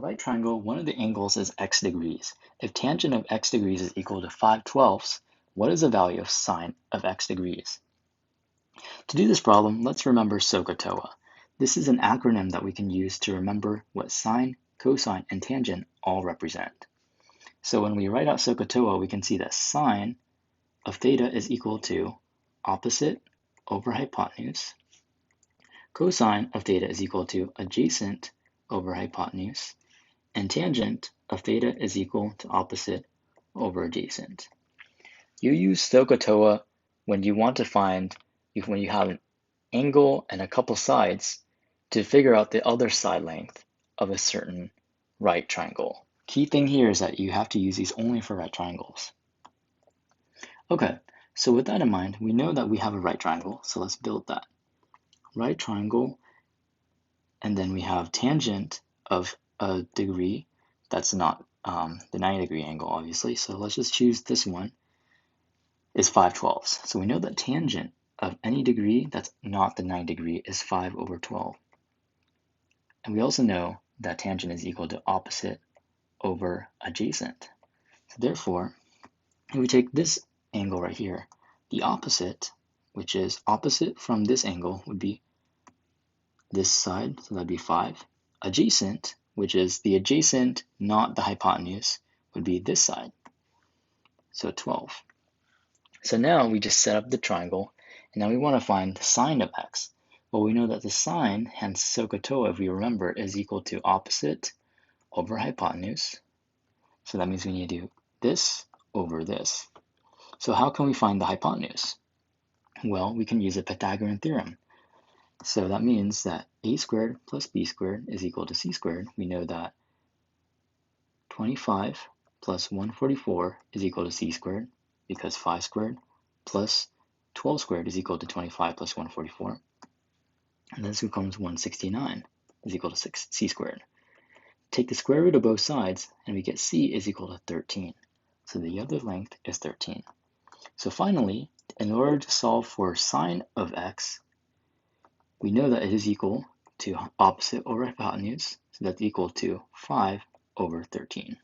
right triangle, one of the angles is x degrees. If tangent of x degrees is equal to 5/12, what is the value of sine of x degrees? To do this problem, let's remember SOHCAHTOA. This is an acronym that we can use to remember what sine, cosine, and tangent all represent. So when we write out SOHCAHTOA, we can see that sine of theta is equal to opposite over hypotenuse. Cosine of theta is equal to adjacent over hypotenuse. And tangent of theta is equal to opposite over adjacent. You use SOHCAHTOA when you want to find, when you have an angle and a couple sides, to figure out the other side length of a certain right triangle. Key thing here is that you have to use these only for right triangles. Okay, so with that in mind, we know that we have a right triangle, so let's build that. Right triangle, and then we have tangent of a degree that's not the 90-degree angle, obviously, so let's just choose this one, is 5/12. So we know that tangent of any degree that's not the 90-degree is 5/12. And we also know that tangent is equal to opposite over adjacent. So therefore, if we take this angle right here, the opposite, which is opposite from this angle, would be this side, so that'd be 5. Adjacent, which is the adjacent, not the hypotenuse, would be this side, so 12. So now we just set up the triangle, and now we want to find the sine of x. Well, we know that the sine, hence SOHCAHTOA, if we remember, is equal to opposite over hypotenuse. So that means we need to do this over this. So how can we find the hypotenuse? Well, we can use a Pythagorean theorem. So that means that a squared plus b squared is equal to c squared. We know that 25 plus 144 is equal to c squared, because 5 squared plus 12 squared is equal to 25 plus 144. And this becomes 169 is equal to c squared. Take the square root of both sides, and we get c is equal to 13. So the other length is 13. So finally, in order to solve for sine of x, we know that it is equal to opposite over hypotenuse, so that's equal to 5/13.